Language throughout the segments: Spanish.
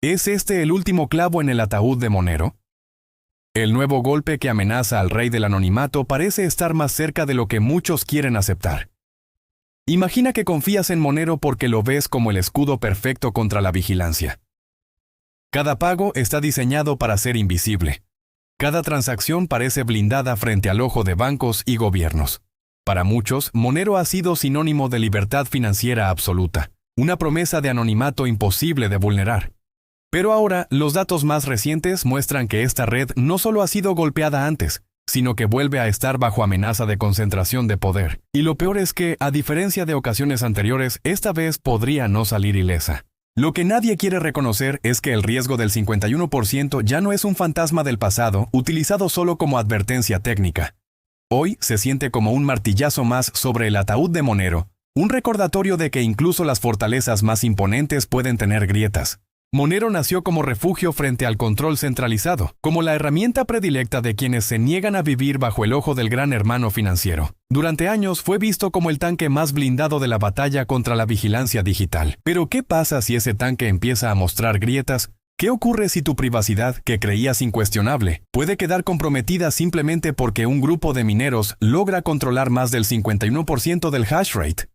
¿Es este el último clavo en el ataúd de Monero? El nuevo golpe que amenaza al rey del anonimato parece estar más cerca de lo que muchos quieren aceptar. Imagina que confías en Monero porque lo ves como el escudo perfecto contra la vigilancia. Cada pago está diseñado para ser invisible. Cada transacción parece blindada frente al ojo de bancos y gobiernos. Para muchos, Monero ha sido sinónimo de libertad financiera absoluta, una promesa de anonimato imposible de vulnerar. Pero ahora, los datos más recientes muestran que esta red no solo ha sido golpeada antes, sino que vuelve a estar bajo amenaza de concentración de poder. Y lo peor es que, a diferencia de ocasiones anteriores, esta vez podría no salir ilesa. Lo que nadie quiere reconocer es que el riesgo del 51% ya no es un fantasma del pasado utilizado solo como advertencia técnica. Hoy se siente como un martillazo más sobre el ataúd de Monero, un recordatorio de que incluso las fortalezas más imponentes pueden tener grietas. Monero nació como refugio frente al control centralizado, como la herramienta predilecta de quienes se niegan a vivir bajo el ojo del gran hermano financiero. Durante años fue visto como el tanque más blindado de la batalla contra la vigilancia digital. Pero ¿qué pasa si ese tanque empieza a mostrar grietas? ¿Qué ocurre si tu privacidad, que creías incuestionable, puede quedar comprometida simplemente porque un grupo de mineros logra controlar más del 51% del hash rate?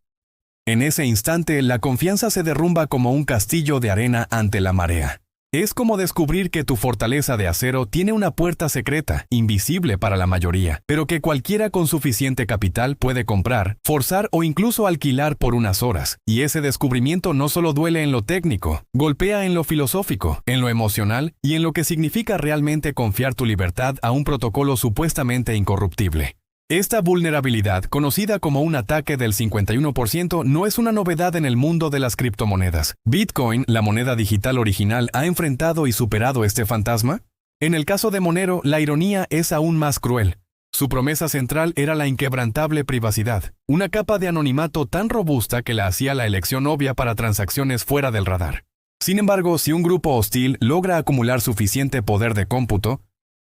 En ese instante, la confianza se derrumba como un castillo de arena ante la marea. Es como descubrir que tu fortaleza de acero tiene una puerta secreta, invisible para la mayoría, pero que cualquiera con suficiente capital puede comprar, forzar o incluso alquilar por unas horas. Y ese descubrimiento no solo duele en lo técnico, golpea en lo filosófico, en lo emocional y en lo que significa realmente confiar tu libertad a un protocolo supuestamente incorruptible. Esta vulnerabilidad, conocida como un ataque del 51%, no es una novedad en el mundo de las criptomonedas. ¿Bitcoin, la moneda digital original, ha enfrentado y superado este fantasma? En el caso de Monero, la ironía es aún más cruel. Su promesa central era la inquebrantable privacidad, una capa de anonimato tan robusta que la hacía la elección obvia para transacciones fuera del radar. Sin embargo, si un grupo hostil logra acumular suficiente poder de cómputo,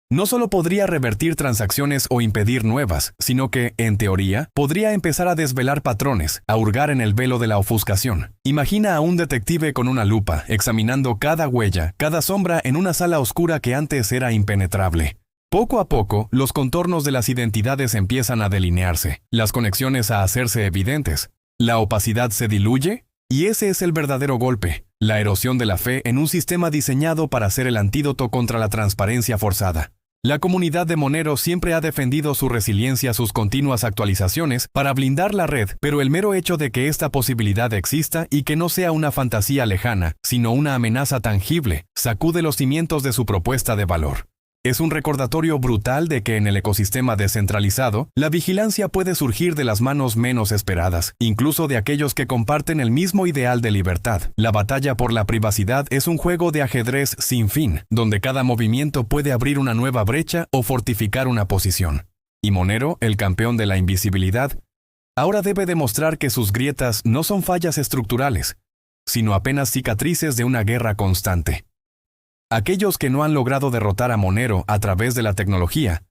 no solo podría revertir transacciones o impedir nuevas, sino que, en teoría, podría empezar a desvelar patrones, a hurgar en el velo de la ofuscación. Imagina a un detective con una lupa, examinando cada huella, cada sombra en una sala oscura que antes era impenetrable. Poco a poco, los contornos de las identidades empiezan a delinearse, las conexiones a hacerse evidentes. La opacidad se diluye, y ese es el verdadero golpe, la erosión de la fe en un sistema diseñado para ser el antídoto contra la transparencia forzada. La comunidad de Monero siempre ha defendido su resiliencia a sus continuas actualizaciones para blindar la red, pero el mero hecho de que esta posibilidad exista y que no sea una fantasía lejana, sino una amenaza tangible, sacude los cimientos de su propuesta de valor. Es un recordatorio brutal de que en el ecosistema descentralizado, la vigilancia puede surgir de las manos menos esperadas, incluso de aquellos que comparten el mismo ideal de libertad. La batalla por la privacidad es un juego de ajedrez sin fin, donde cada movimiento puede abrir una nueva brecha o fortificar una posición. Y Monero, el campeón de la invisibilidad, ahora debe demostrar que sus grietas no son fallas estructurales, sino apenas cicatrices de una guerra constante. Aquellos que no han logrado derrotar a Monero a través de la tecnología,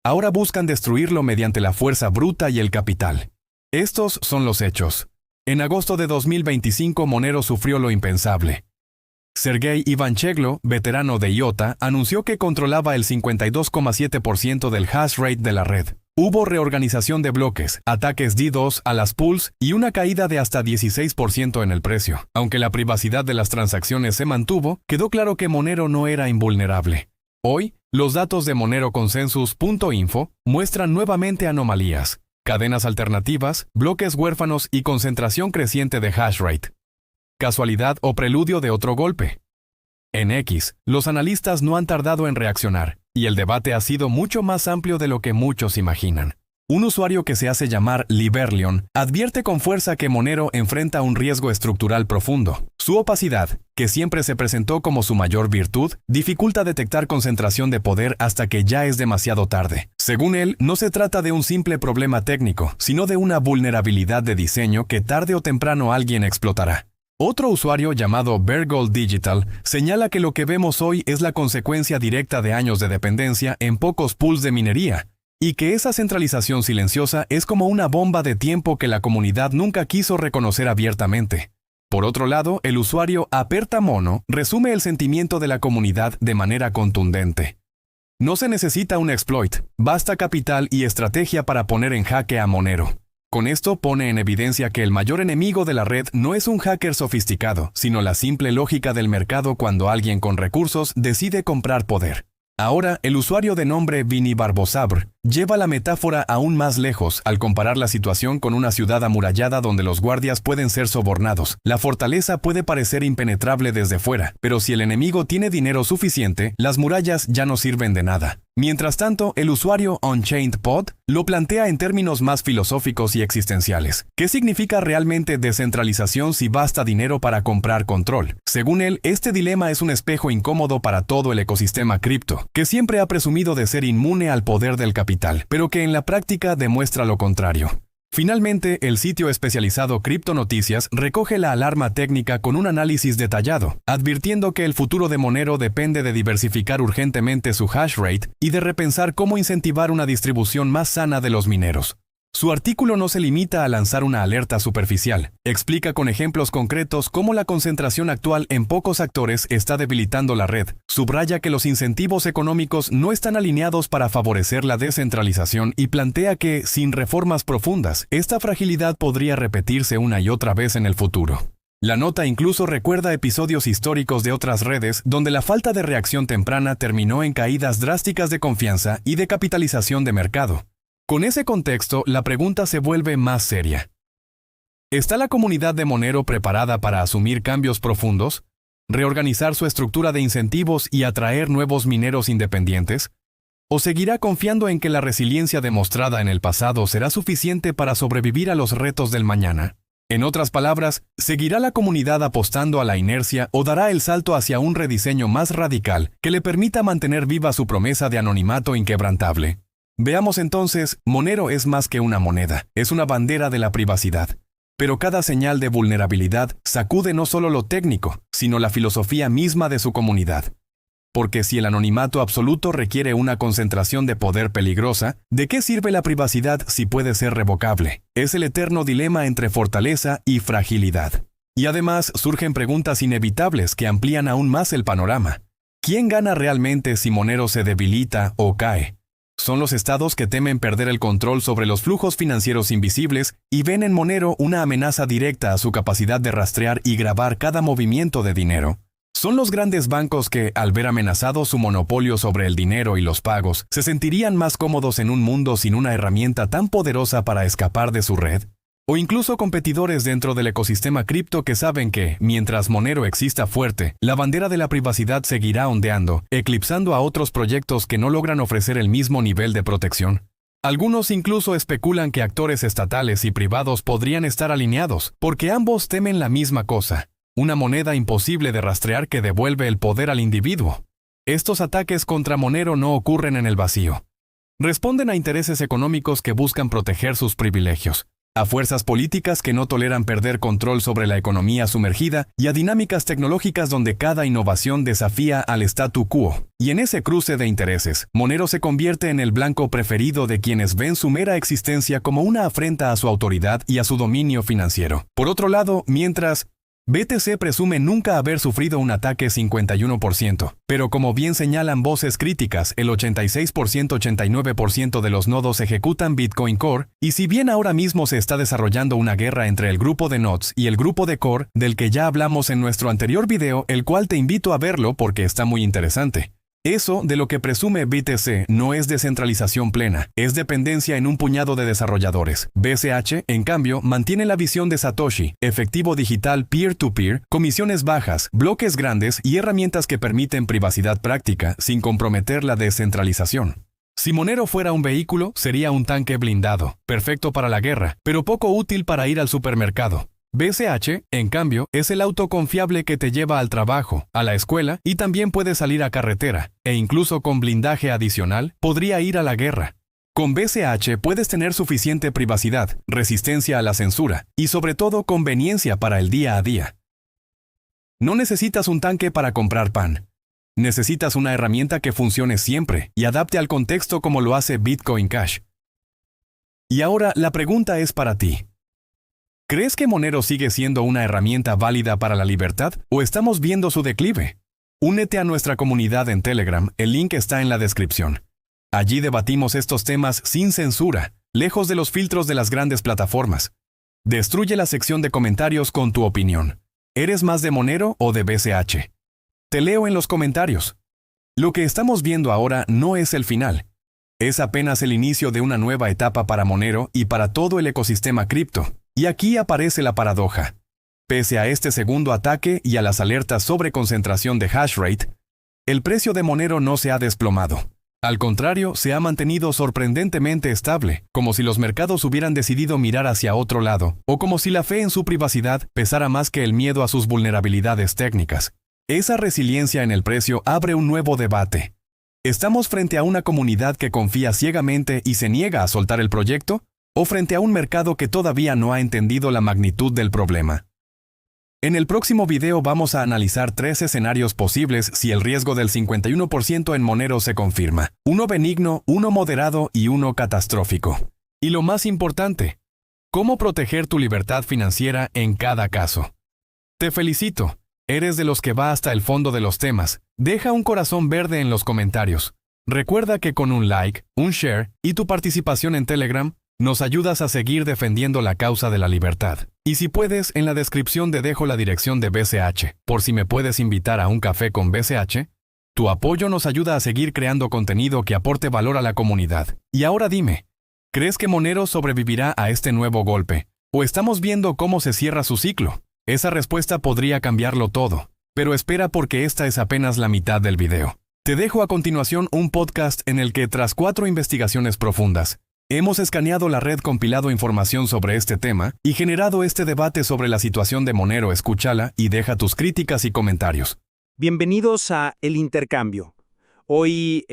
ahora buscan destruirlo mediante la fuerza bruta y el capital. Estos son los hechos. En agosto de 2025 Monero sufrió lo impensable. Sergey Ivancheglo, veterano de IOTA, anunció que controlaba el 52,7% del hash rate de la red. Hubo reorganización de bloques, ataques DDoS a las pools y una caída de hasta 16% en el precio. Aunque la privacidad de las transacciones se mantuvo, quedó claro que Monero no era invulnerable. Hoy, los datos de moneroconsensus.info muestran nuevamente anomalías, cadenas alternativas, bloques huérfanos y concentración creciente de hash rate. ¿Casualidad o preludio de otro golpe? En X, los analistas no han tardado en reaccionar, y el debate ha sido mucho más amplio de lo que muchos imaginan. Un usuario que se hace llamar Liberlion advierte con fuerza que Monero enfrenta un riesgo estructural profundo. Su opacidad, que siempre se presentó como su mayor virtud, dificulta detectar concentración de poder hasta que ya es demasiado tarde. Según él, no se trata de un simple problema técnico, sino de una vulnerabilidad de diseño que tarde o temprano alguien explotará. Otro usuario llamado Bergold Digital señala que lo que vemos hoy es la consecuencia directa de años de dependencia en pocos pools de minería, y que esa centralización silenciosa es como una bomba de tiempo que la comunidad nunca quiso reconocer abiertamente. Por otro lado, el usuario Aperta Mono resume el sentimiento de la comunidad de manera contundente. No se necesita un exploit, basta capital y estrategia para poner en jaque a Monero. Con esto pone en evidencia que el mayor enemigo de la red no es un hacker sofisticado, sino la simple lógica del mercado cuando alguien con recursos decide comprar poder. Ahora, el usuario de nombre Vini Barbosabr lleva la metáfora aún más lejos al comparar la situación con una ciudad amurallada donde los guardias pueden ser sobornados. La fortaleza puede parecer impenetrable desde fuera, pero si el enemigo tiene dinero suficiente, las murallas ya no sirven de nada. Mientras tanto, el usuario Unchained Pod lo plantea en términos más filosóficos y existenciales. ¿Qué significa realmente descentralización si basta dinero para comprar control? Según él, este dilema es un espejo incómodo para todo el ecosistema cripto, que siempre ha presumido de ser inmune al poder del capital, pero que en la práctica demuestra lo contrario. Finalmente, el sitio especializado Cripto Noticias recoge la alarma técnica con un análisis detallado, advirtiendo que el futuro de Monero depende de diversificar urgentemente su hash rate y de repensar cómo incentivar una distribución más sana de los mineros. Su artículo no se limita a lanzar una alerta superficial. Explica con ejemplos concretos cómo la concentración actual en pocos actores está debilitando la red. Subraya que los incentivos económicos no están alineados para favorecer la descentralización y plantea que, sin reformas profundas, esta fragilidad podría repetirse una y otra vez en el futuro. La nota incluso recuerda episodios históricos de otras redes donde la falta de reacción temprana terminó en caídas drásticas de confianza y de capitalización de mercado. Con ese contexto, la pregunta se vuelve más seria. ¿Está la comunidad de Monero preparada para asumir cambios profundos, reorganizar su estructura de incentivos y atraer nuevos mineros independientes? ¿O seguirá confiando en que la resiliencia demostrada en el pasado será suficiente para sobrevivir a los retos del mañana? En otras palabras, ¿seguirá la comunidad apostando a la inercia o dará el salto hacia un rediseño más radical que le permita mantener viva su promesa de anonimato inquebrantable? Veamos entonces, Monero es más que una moneda, es una bandera de la privacidad. Pero cada señal de vulnerabilidad sacude no solo lo técnico, sino la filosofía misma de su comunidad. Porque si el anonimato absoluto requiere una concentración de poder peligrosa, ¿de qué sirve la privacidad si puede ser revocable? Es el eterno dilema entre fortaleza y fragilidad. Y además surgen preguntas inevitables que amplían aún más el panorama. ¿Quién gana realmente si Monero se debilita o cae? Son los estados que temen perder el control sobre los flujos financieros invisibles y ven en Monero una amenaza directa a su capacidad de rastrear y grabar cada movimiento de dinero. Son los grandes bancos que, al ver amenazado su monopolio sobre el dinero y los pagos, se sentirían más cómodos en un mundo sin una herramienta tan poderosa para escapar de su red. O incluso competidores dentro del ecosistema cripto que saben que, mientras Monero exista fuerte, la bandera de la privacidad seguirá ondeando, eclipsando a otros proyectos que no logran ofrecer el mismo nivel de protección. Algunos incluso especulan que actores estatales y privados podrían estar alineados, porque ambos temen la misma cosa, una moneda imposible de rastrear que devuelve el poder al individuo. Estos ataques contra Monero no ocurren en el vacío. Responden a intereses económicos que buscan proteger sus privilegios, a fuerzas políticas que no toleran perder control sobre la economía sumergida y a dinámicas tecnológicas donde cada innovación desafía al statu quo. Y en ese cruce de intereses, Monero se convierte en el blanco preferido de quienes ven su mera existencia como una afrenta a su autoridad y a su dominio financiero. Por otro lado, mientras BTC presume nunca haber sufrido un ataque 51%, pero como bien señalan voces críticas, el 86%-89% de los nodos ejecutan Bitcoin Core, y si bien ahora mismo se está desarrollando una guerra entre el grupo de nodes y el grupo de Core, del que ya hablamos en nuestro anterior video, el cual te invito a verlo porque está muy interesante. Eso de lo que presume BTC no es descentralización plena, es dependencia en un puñado de desarrolladores. BCH, en cambio, mantiene la visión de Satoshi, efectivo digital peer-to-peer, comisiones bajas, bloques grandes y herramientas que permiten privacidad práctica sin comprometer la descentralización. Si Monero fuera un vehículo, sería un tanque blindado, perfecto para la guerra, pero poco útil para ir al supermercado. BCH, en cambio, es el auto confiable que te lleva al trabajo, a la escuela y también puede salir a carretera, e incluso con blindaje adicional, podría ir a la guerra. Con BCH puedes tener suficiente privacidad, resistencia a la censura y sobre todo conveniencia para el día a día. No necesitas un tanque para comprar pan. Necesitas una herramienta que funcione siempre y adapte al contexto como lo hace Bitcoin Cash. Y ahora la pregunta es para ti. ¿Crees que Monero sigue siendo una herramienta válida para la libertad o estamos viendo su declive? Únete a nuestra comunidad en Telegram, el link está en la descripción. Allí debatimos estos temas sin censura, lejos de los filtros de las grandes plataformas. Destruye la sección de comentarios con tu opinión. ¿Eres más de Monero o de BCH? Te leo en los comentarios. Lo que estamos viendo ahora no es el final. Es apenas el inicio de una nueva etapa para Monero y para todo el ecosistema cripto. Y aquí aparece la paradoja. Pese a este segundo ataque y a las alertas sobre concentración de hash rate, el precio de Monero no se ha desplomado. Al contrario, se ha mantenido sorprendentemente estable, como si los mercados hubieran decidido mirar hacia otro lado, o como si la fe en su privacidad pesara más que el miedo a sus vulnerabilidades técnicas. Esa resiliencia en el precio abre un nuevo debate. ¿Estamos frente a una comunidad que confía ciegamente y se niega a soltar el proyecto? ¿O frente a un mercado que todavía no ha entendido la magnitud del problema? En el próximo video vamos a analizar 3 escenarios posibles si el riesgo del 51% en Monero se confirma. Uno benigno, uno moderado y uno catastrófico. Y lo más importante, ¿cómo proteger tu libertad financiera en cada caso? Te felicito, eres de los que va hasta el fondo de los temas. Deja un corazón verde en los comentarios. Recuerda que con un like, un share y tu participación en Telegram, nos ayudas a seguir defendiendo la causa de la libertad. Y si puedes, en la descripción te dejo la dirección de BCH, por si me puedes invitar a un café con BCH. Tu apoyo nos ayuda a seguir creando contenido que aporte valor a la comunidad. Y ahora dime, ¿crees que Monero sobrevivirá a este nuevo golpe? ¿O estamos viendo cómo se cierra su ciclo? Esa respuesta podría cambiarlo todo. Pero espera porque esta es apenas la mitad del video. Te dejo a continuación un podcast en el que, tras 4 investigaciones profundas, hemos escaneado la red, compilado información sobre este tema y generado este debate sobre la situación de Monero. Escúchala y deja tus críticas y comentarios. Bienvenidos a El Intercambio. Hoy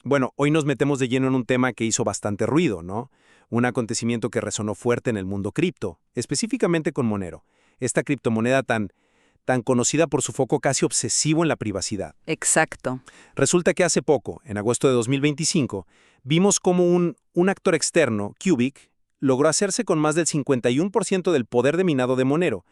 nos metemos de lleno en un tema que hizo bastante ruido, ¿no? Un acontecimiento que resonó fuerte en el mundo cripto, específicamente con Monero, esta criptomoneda tan conocida por su foco casi obsesivo en la privacidad. Exacto. Resulta que hace poco, en agosto de 2025, vimos cómo un actor externo, Cubic, logró hacerse con más del 51% del poder de minado de Monero.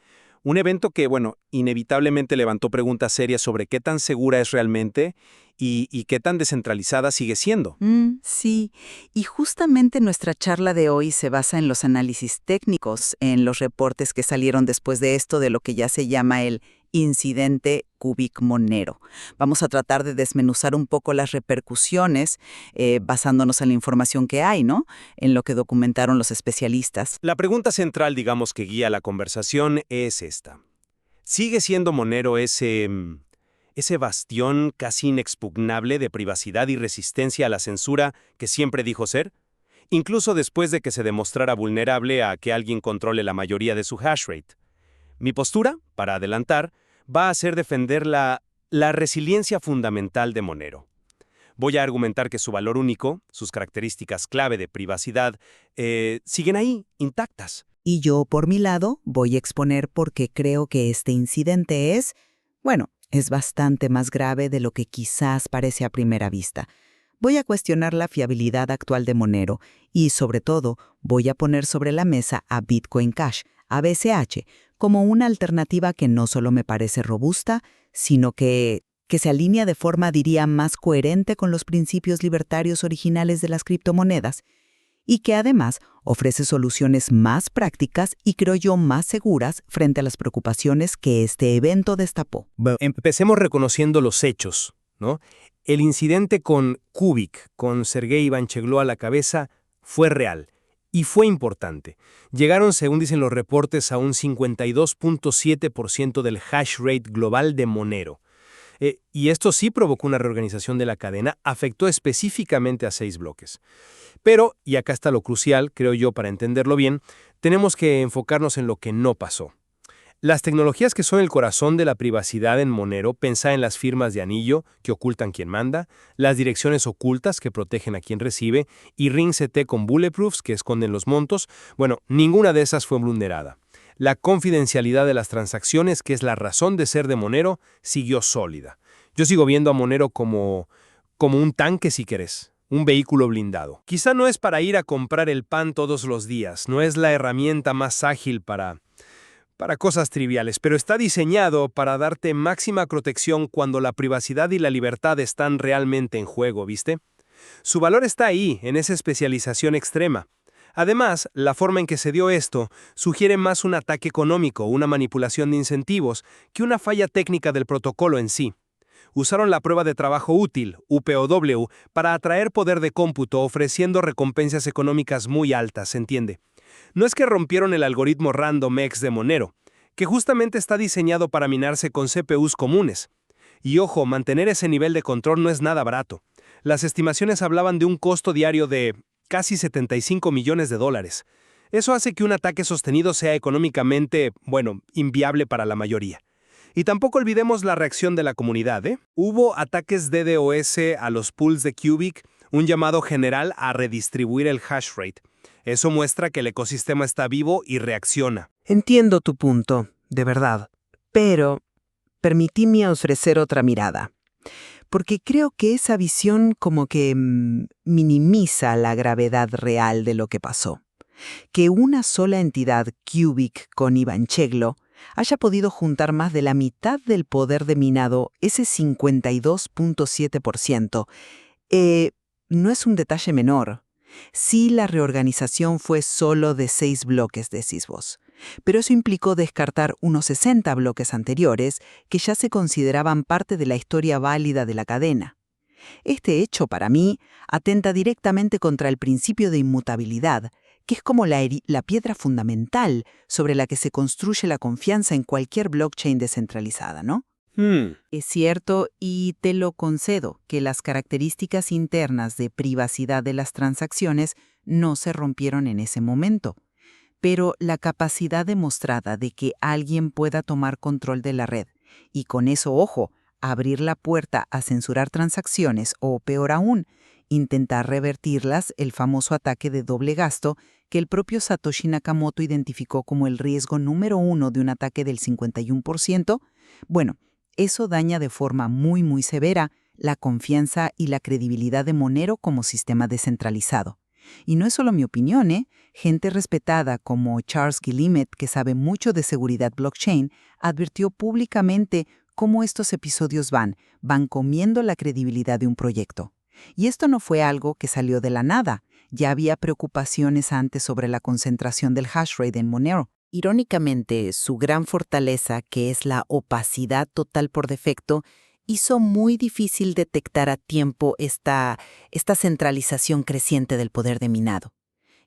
Un evento que, inevitablemente levantó preguntas serias sobre qué tan segura es realmente y qué tan descentralizada sigue siendo. Sí, y justamente nuestra charla de hoy se basa en los análisis técnicos, en los reportes que salieron después de esto, de lo que ya se llama el incidente Cubic Monero. Vamos a tratar de desmenuzar un poco las repercusiones, basándonos en la información que hay, ¿no? En lo que documentaron los especialistas. La pregunta central, digamos, que guía la conversación es esta. ¿Sigue siendo Monero ese bastión casi inexpugnable de privacidad y resistencia a la censura que siempre dijo ser? Incluso después de que se demostrara vulnerable a que alguien controle la mayoría de su hash rate. Mi postura, para adelantar, va a ser defender la resiliencia fundamental de Monero. Voy a argumentar que su valor único, sus características clave de privacidad, siguen ahí, intactas. Y yo, por mi lado, voy a exponer por qué creo que este incidente es bastante más grave de lo que quizás parece a primera vista. Voy a cuestionar la fiabilidad actual de Monero y, sobre todo, voy a poner sobre la mesa a Bitcoin Cash, a BCH, como una alternativa que no solo me parece robusta, sino que se alinea de forma, diría, más coherente con los principios libertarios originales de las criptomonedas y que además ofrece soluciones más prácticas y, creo yo, más seguras frente a las preocupaciones que este evento destapó. Empecemos reconociendo los hechos, ¿no? El incidente con Cubic, con Sergey Ivancheglo a la cabeza, fue real. Y fue importante. Llegaron, según dicen los reportes, a un 52.7% del hash rate global de Monero. Y esto sí provocó una reorganización de la cadena, afectó específicamente a 6 bloques. Pero, y acá está lo crucial, creo yo, para entenderlo bien, tenemos que enfocarnos en lo que no pasó. Las tecnologías que son el corazón de la privacidad en Monero, pensá en las firmas de anillo que ocultan quien manda, las direcciones ocultas que protegen a quien recibe y RingCT con bulletproofs que esconden los montos, ninguna de esas fue vulnerada. La confidencialidad de las transacciones, que es la razón de ser de Monero, siguió sólida. Yo sigo viendo a Monero como un tanque, si querés. un vehículo blindado. Quizá no es para ir a comprar el pan todos los días, no es la herramienta más ágil para cosas triviales, pero está diseñado para darte máxima protección cuando la privacidad y la libertad están realmente en juego, ¿viste? Su valor está ahí, en esa especialización extrema. Además, la forma en que se dio esto sugiere más un ataque económico, una manipulación de incentivos, que una falla técnica del protocolo en sí. Usaron la prueba de trabajo útil, UPOW, para atraer poder de cómputo ofreciendo recompensas económicas muy altas, ¿se entiende? No es que rompieron el algoritmo RandomX de Monero, que justamente está diseñado para minarse con CPUs comunes. Y ojo, mantener ese nivel de control no es nada barato. Las estimaciones hablaban de un costo diario de casi 75 millones de dólares. Eso hace que un ataque sostenido sea económicamente, inviable para la mayoría. Y tampoco olvidemos la reacción de la comunidad, ¿eh? Hubo ataques DDoS a los pools de Cubic, un llamado general a redistribuir el hash rate. Eso muestra que el ecosistema está vivo y reacciona. Entiendo tu punto, de verdad. Pero permitidme ofrecer otra mirada. Porque creo que esa visión como que minimiza la gravedad real de lo que pasó. Que una sola entidad, Cubic con Ivancheglo, haya podido juntar más de la mitad del poder de minado, ese 52.7%, no es un detalle menor. Sí, la reorganización fue solo de 6 bloques, decís vos, pero eso implicó descartar unos 60 bloques anteriores que ya se consideraban parte de la historia válida de la cadena. Este hecho, para mí, atenta directamente contra el principio de inmutabilidad, que es como la piedra fundamental sobre la que se construye la confianza en cualquier blockchain descentralizada, ¿no? Es cierto, y te lo concedo, que las características internas de privacidad de las transacciones no se rompieron en ese momento. Pero la capacidad demostrada de que alguien pueda tomar control de la red, y con eso, ojo, abrir la puerta a censurar transacciones o, peor aún, intentar revertirlas, el famoso ataque de doble gasto que el propio Satoshi Nakamoto identificó como el riesgo número 1 de un ataque del 51%, eso daña de forma muy, muy severa la confianza y la credibilidad de Monero como sistema descentralizado. Y no es solo mi opinión, ¿eh? Gente respetada como Charles Guillemet, que sabe mucho de seguridad blockchain, advirtió públicamente cómo estos episodios van comiendo la credibilidad de un proyecto. Y esto no fue algo que salió de la nada. Ya había preocupaciones antes sobre la concentración del hash rate en Monero. Irónicamente, su gran fortaleza, que es la opacidad total por defecto, hizo muy difícil detectar a tiempo esta centralización creciente del poder de minado.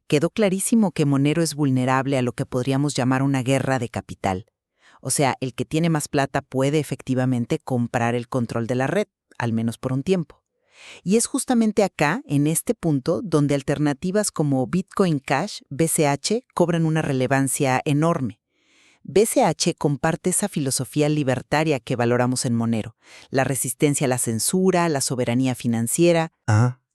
Quedó clarísimo que Monero es vulnerable a lo que podríamos llamar una guerra de capital. O sea, el que tiene más plata puede efectivamente comprar el control de la red, al menos por un tiempo. Y es justamente acá, en este punto, donde alternativas como Bitcoin Cash, BCH, cobran una relevancia enorme. BCH comparte esa filosofía libertaria que valoramos en Monero, la resistencia a la censura, la soberanía financiera,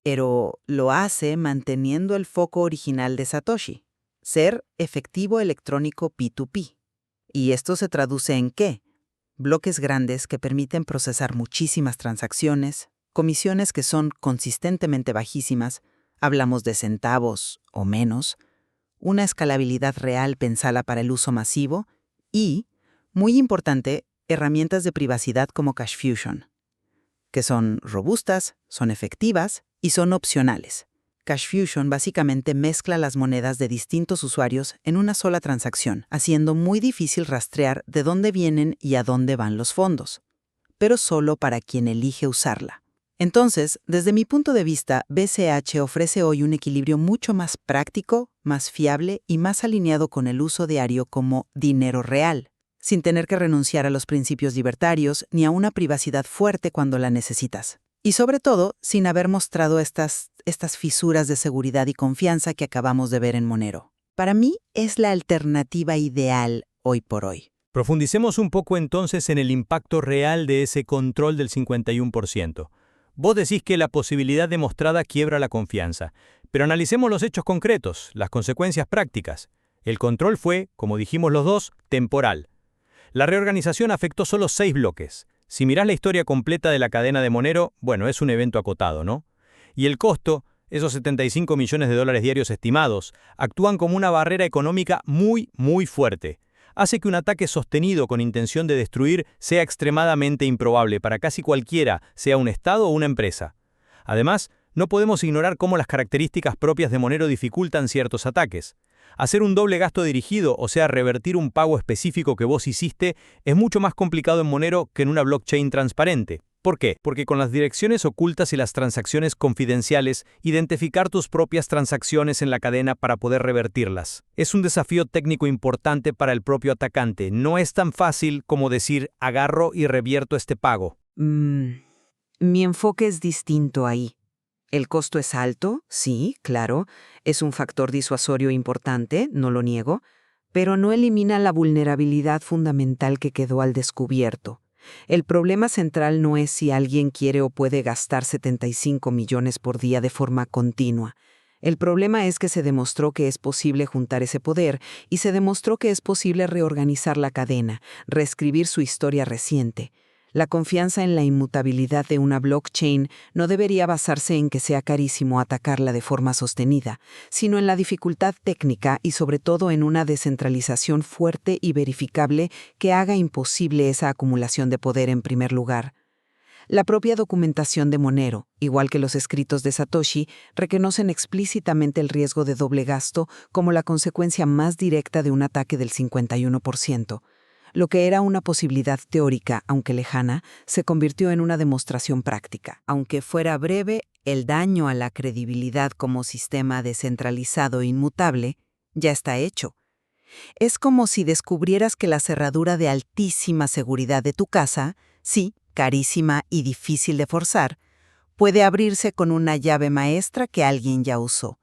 pero lo hace manteniendo el foco original de Satoshi, ser efectivo electrónico P2P. ¿Y esto se traduce en qué? Bloques grandes que permiten procesar muchísimas transacciones, comisiones que son consistentemente bajísimas, hablamos de centavos o menos, una escalabilidad real pensada para el uso masivo y, muy importante, herramientas de privacidad como CashFusion, que son robustas, son efectivas y son opcionales. CashFusion básicamente mezcla las monedas de distintos usuarios en una sola transacción, haciendo muy difícil rastrear de dónde vienen y a dónde van los fondos, pero solo para quien elige usarla. Entonces, desde mi punto de vista, BCH ofrece hoy un equilibrio mucho más práctico, más fiable y más alineado con el uso diario como dinero real, sin tener que renunciar a los principios libertarios ni a una privacidad fuerte cuando la necesitas. Y sobre todo, sin haber mostrado estas fisuras de seguridad y confianza que acabamos de ver en Monero. Para mí, es la alternativa ideal hoy por hoy. Profundicemos un poco entonces en el impacto real de ese control del 51%. Vos decís que la posibilidad demostrada quiebra la confianza, pero analicemos los hechos concretos, las consecuencias prácticas. El control fue, como dijimos los dos, temporal. La reorganización afectó solo 6 bloques. Si mirás la historia completa de la cadena de Monero, es un evento acotado, ¿no? Y el costo, esos 75 millones de dólares diarios estimados, actúan como una barrera económica muy, muy fuerte. Hace que un ataque sostenido con intención de destruir sea extremadamente improbable para casi cualquiera, sea un Estado o una empresa. Además, no podemos ignorar cómo las características propias de Monero dificultan ciertos ataques. Hacer un doble gasto dirigido, o sea, revertir un pago específico que vos hiciste, es mucho más complicado en Monero que en una blockchain transparente. ¿Por qué? Porque con las direcciones ocultas y las transacciones confidenciales, identificar tus propias transacciones en la cadena para poder revertirlas. Es un desafío técnico importante para el propio atacante. No es tan fácil como decir, agarro y revierto este pago. Mi enfoque es distinto ahí. El costo es alto, sí, claro, es un factor disuasorio importante, no lo niego, pero no elimina la vulnerabilidad fundamental que quedó al descubierto. El problema central no es si alguien quiere o puede gastar 75 millones por día de forma continua. El problema es que se demostró que es posible juntar ese poder y se demostró que es posible reorganizar la cadena, reescribir su historia reciente. La confianza en la inmutabilidad de una blockchain no debería basarse en que sea carísimo atacarla de forma sostenida, sino en la dificultad técnica y sobre todo en una descentralización fuerte y verificable que haga imposible esa acumulación de poder en primer lugar. La propia documentación de Monero, igual que los escritos de Satoshi, reconocen explícitamente el riesgo de doble gasto como la consecuencia más directa de un ataque del 51%. Lo que era una posibilidad teórica, aunque lejana, se convirtió en una demostración práctica. Aunque fuera breve, el daño a la credibilidad como sistema descentralizado e inmutable ya está hecho. Es como si descubrieras que la cerradura de altísima seguridad de tu casa, sí, carísima y difícil de forzar, puede abrirse con una llave maestra que alguien ya usó,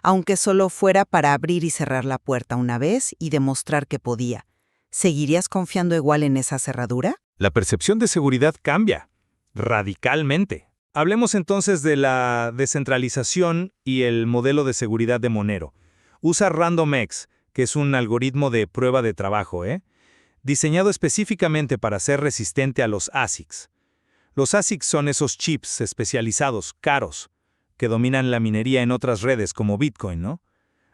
aunque solo fuera para abrir y cerrar la puerta una vez y demostrar que podía. ¿Seguirías confiando igual en esa cerradura? La percepción de seguridad cambia radicalmente. Hablemos entonces de la descentralización y el modelo de seguridad de Monero. Usa RandomX, que es un algoritmo de prueba de trabajo, diseñado específicamente para ser resistente a los ASICs. Los ASICs son esos chips especializados, caros, que dominan la minería en otras redes como Bitcoin, ¿no?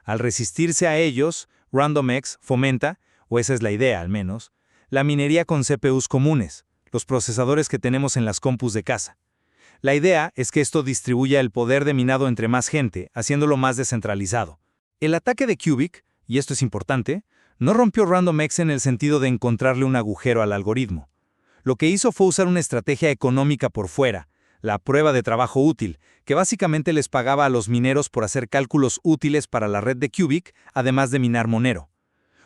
Al resistirse a ellos, RandomX fomenta, o esa es la idea al menos, la minería con CPUs comunes, los procesadores que tenemos en las compus de casa. La idea es que esto distribuya el poder de minado entre más gente, haciéndolo más descentralizado. El ataque de Cubic, y esto es importante, no rompió RandomX en el sentido de encontrarle un agujero al algoritmo. Lo que hizo fue usar una estrategia económica por fuera, la prueba de trabajo útil, que básicamente les pagaba a los mineros por hacer cálculos útiles para la red de Cubic, además de minar Monero.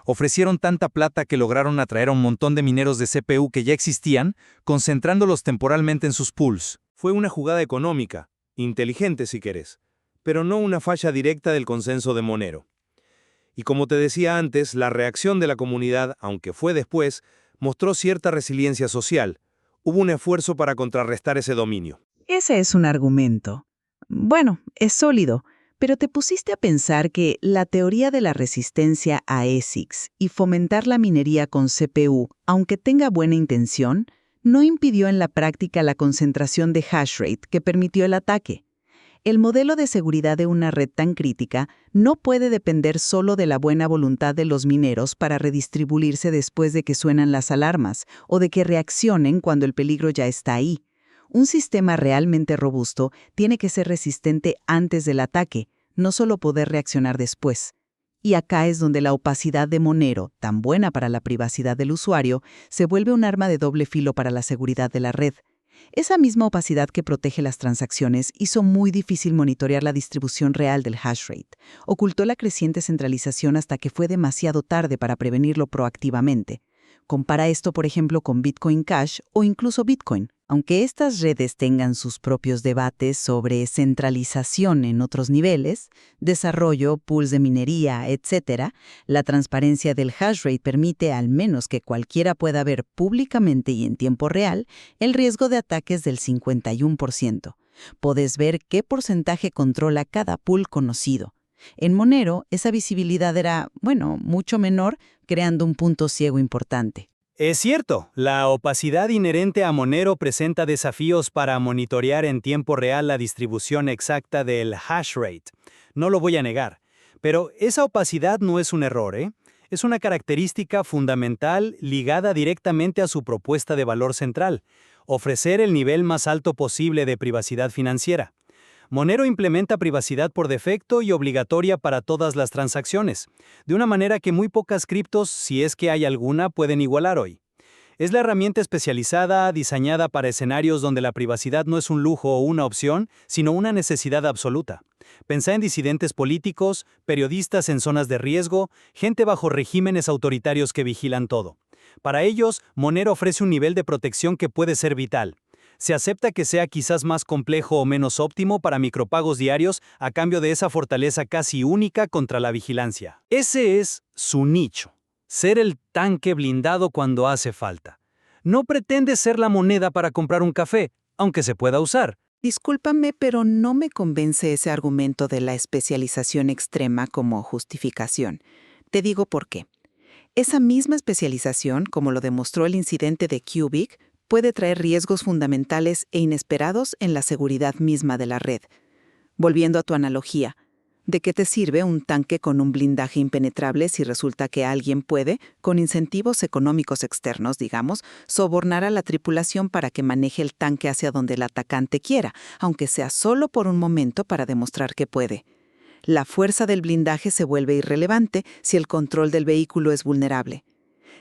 Ofrecieron tanta plata que lograron atraer a un montón de mineros de CPU que ya existían, concentrándolos temporalmente en sus pools. Fue una jugada económica, inteligente si querés, pero no una falla directa del consenso de Monero. Y como te decía antes, la reacción de la comunidad, aunque fue después, mostró cierta resiliencia social. Hubo un esfuerzo para contrarrestar ese dominio. Ese es un argumento. Bueno, es sólido, pero te pusiste a pensar que la teoría de la resistencia a ASICs y fomentar la minería con CPU, aunque tenga buena intención, no impidió en la práctica la concentración de hash rate que permitió el ataque. El modelo de seguridad de una red tan crítica no puede depender solo de la buena voluntad de los mineros para redistribuirse después de que suenan las alarmas o de que reaccionen cuando el peligro ya está ahí. Un sistema realmente robusto tiene que ser resistente antes del ataque, no solo poder reaccionar después. Y acá es donde la opacidad de Monero, tan buena para la privacidad del usuario, se vuelve un arma de doble filo para la seguridad de la red. Esa misma opacidad que protege las transacciones hizo muy difícil monitorear la distribución real del hash rate. Ocultó la creciente centralización hasta que fue demasiado tarde para prevenirlo proactivamente. Compara esto, por ejemplo, con Bitcoin Cash o incluso Bitcoin. Aunque estas redes tengan sus propios debates sobre centralización en otros niveles, desarrollo, pools de minería, etc., la transparencia del hash rate permite al menos que cualquiera pueda ver públicamente y en tiempo real el riesgo de ataques del 51%. Podés ver qué porcentaje controla cada pool conocido. En Monero, esa visibilidad era, mucho menor, creando un punto ciego importante. Es cierto, la opacidad inherente a Monero presenta desafíos para monitorear en tiempo real la distribución exacta del hash rate. No lo voy a negar, pero esa opacidad no es un error, ¿eh? Es una característica fundamental ligada directamente a su propuesta de valor central, ofrecer el nivel más alto posible de privacidad financiera. Monero implementa privacidad por defecto y obligatoria para todas las transacciones, de una manera que muy pocas criptos, si es que hay alguna, pueden igualar hoy. Es la herramienta especializada diseñada para escenarios donde la privacidad no es un lujo o una opción, sino una necesidad absoluta. Pensá en disidentes políticos, periodistas en zonas de riesgo, gente bajo regímenes autoritarios que vigilan todo. Para ellos, Monero ofrece un nivel de protección que puede ser vital. Se acepta que sea quizás más complejo o menos óptimo para micropagos diarios a cambio de esa fortaleza casi única contra la vigilancia. Ese es su nicho, ser el tanque blindado cuando hace falta. No pretende ser la moneda para comprar un café, aunque se pueda usar. Discúlpame, pero no me convence ese argumento de la especialización extrema como justificación. Te digo por qué. Esa misma especialización, como lo demostró el incidente de Cubic, puede traer riesgos fundamentales e inesperados en la seguridad misma de la red. Volviendo a tu analogía, ¿de qué te sirve un tanque con un blindaje impenetrable si resulta que alguien puede, con incentivos económicos externos, digamos, sobornar a la tripulación para que maneje el tanque hacia donde el atacante quiera, aunque sea solo por un momento para demostrar que puede? La fuerza del blindaje se vuelve irrelevante si el control del vehículo es vulnerable.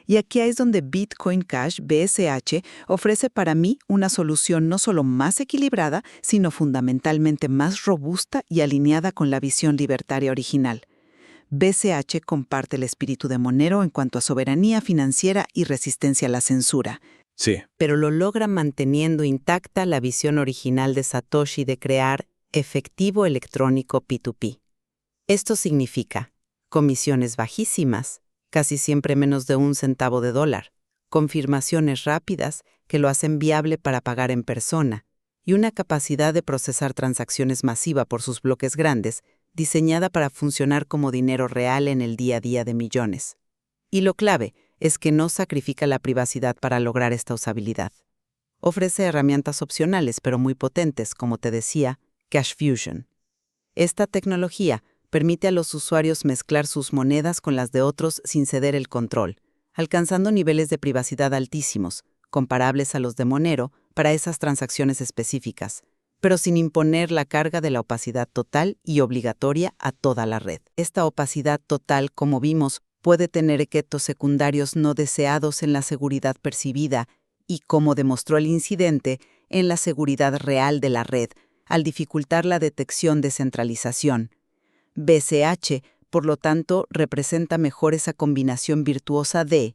Y aquí es donde Bitcoin Cash BSH ofrece para mí una solución no solo más equilibrada, sino fundamentalmente más robusta y alineada con la visión libertaria original. BCH comparte el espíritu de Monero en cuanto a soberanía financiera y resistencia a la censura. Sí. Pero lo logra manteniendo intacta la visión original de Satoshi de crear efectivo electrónico P2P. Esto significa comisiones bajísimas, casi siempre menos de $0.01, confirmaciones rápidas que lo hacen viable para pagar en persona, y una capacidad de procesar transacciones masiva por sus bloques grandes, diseñada para funcionar como dinero real en el día a día de millones. Y lo clave es que no sacrifica la privacidad para lograr esta usabilidad. Ofrece herramientas opcionales pero muy potentes, como te decía, Cash Fusion. Esta tecnología permite a los usuarios mezclar sus monedas con las de otros sin ceder el control, alcanzando niveles de privacidad altísimos, comparables a los de Monero para esas transacciones específicas, pero sin imponer la carga de la opacidad total y obligatoria a toda la red. Esta opacidad total, como vimos, puede tener efectos secundarios no deseados en la seguridad percibida y, como demostró el incidente, en la seguridad real de la red, al dificultar la detección de centralización. BCH, por lo tanto, representa mejor esa combinación virtuosa de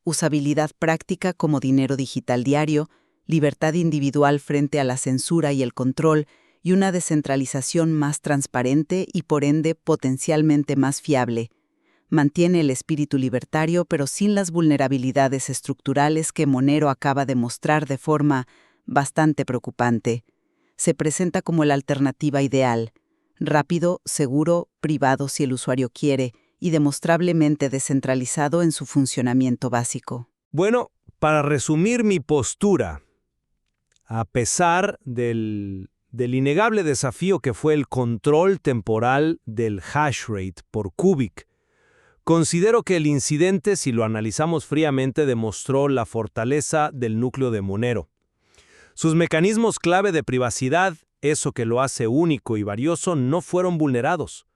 usabilidad práctica como dinero digital diario, libertad individual frente a la censura y el control, y una descentralización más transparente y, por ende, potencialmente más fiable. Mantiene el espíritu libertario, pero sin las vulnerabilidades estructurales que Monero acaba de mostrar de forma bastante preocupante. Se presenta como la alternativa ideal. Rápido, seguro, privado si el usuario quiere, y demostrablemente descentralizado en su funcionamiento básico. Bueno, para resumir mi postura, a pesar del innegable desafío que fue el control temporal del hash rate por Cubic, considero que el incidente, si lo analizamos fríamente, demostró la fortaleza del núcleo de Monero. Sus mecanismos clave de privacidad, eso que lo hace único y valioso, no fueron vulnerados.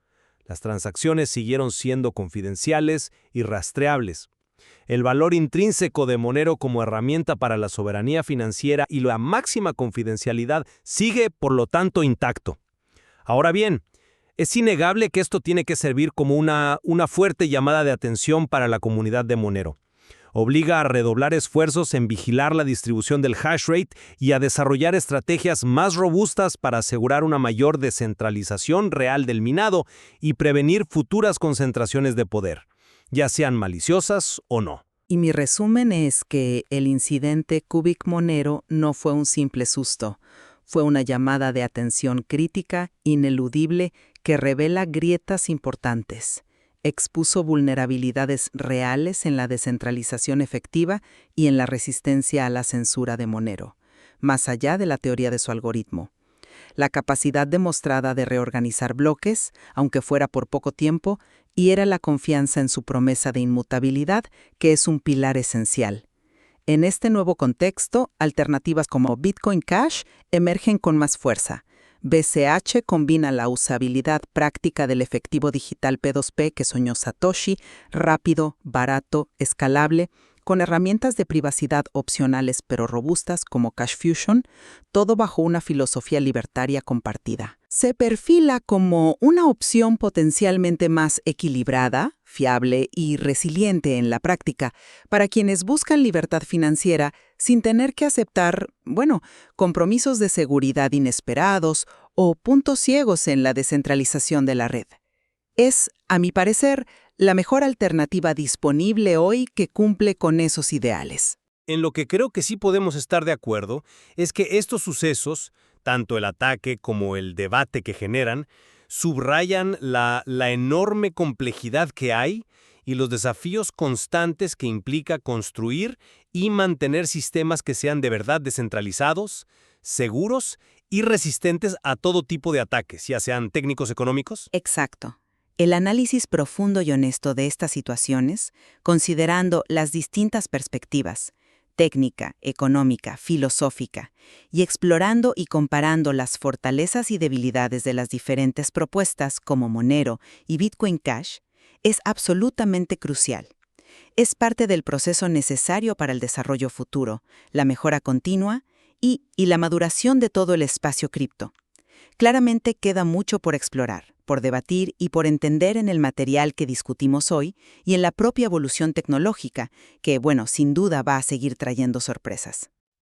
Las transacciones siguieron siendo confidenciales y rastreables. El valor intrínseco de Monero como herramienta para la soberanía financiera y la máxima confidencialidad sigue, por lo tanto, intacto. Ahora bien, es innegable que esto tiene que servir como una fuerte llamada de atención para la comunidad de Monero. Obliga a redoblar esfuerzos en vigilar la distribución del hash rate y a desarrollar estrategias más robustas para asegurar una mayor descentralización real del minado y prevenir futuras concentraciones de poder, ya sean maliciosas o no. Y mi resumen es que el incidente Cubic Monero no fue un simple susto. Fue una llamada de atención crítica, ineludible, que revela grietas importantes. expuso vulnerabilidades reales en la descentralización efectiva y en la resistencia a la censura de Monero, más allá de la teoría de su algoritmo. La capacidad demostrada de reorganizar bloques, aunque fuera por poco tiempo, y era la confianza en su promesa de inmutabilidad, que es un pilar esencial. En este nuevo contexto, alternativas como Bitcoin Cash emergen con más fuerza. BCH combina la usabilidad práctica del efectivo digital P2P que soñó Satoshi, rápido, barato, escalable, con herramientas de privacidad opcionales pero robustas como CashFusion, todo bajo una filosofía libertaria compartida. Se perfila como una opción potencialmente más equilibrada, fiable y resiliente en la práctica para quienes buscan libertad financiera sin tener que aceptar, compromisos de seguridad inesperados o puntos ciegos en la descentralización de la red. Es, a mi parecer, la mejor alternativa disponible hoy que cumple con esos ideales. En lo que creo que sí podemos estar de acuerdo es que estos sucesos, tanto el ataque como el debate que generan, subrayan la enorme complejidad que hay y los desafíos constantes que implica construir y mantener sistemas que sean de verdad descentralizados, seguros y resistentes a todo tipo de ataques, ya sean técnicos económicos. Exacto. El análisis profundo y honesto de estas situaciones, considerando las distintas perspectivas, técnica, económica, filosófica, y explorando y comparando las fortalezas y debilidades de las diferentes propuestas como Monero y Bitcoin Cash, es absolutamente crucial. Es parte del proceso necesario para el desarrollo futuro, la mejora continua y la maduración de todo el espacio cripto. Claramente queda mucho por explorar, por debatir y por entender en el material que discutimos hoy y en la propia evolución tecnológica, que, sin duda va a seguir trayendo sorpresas.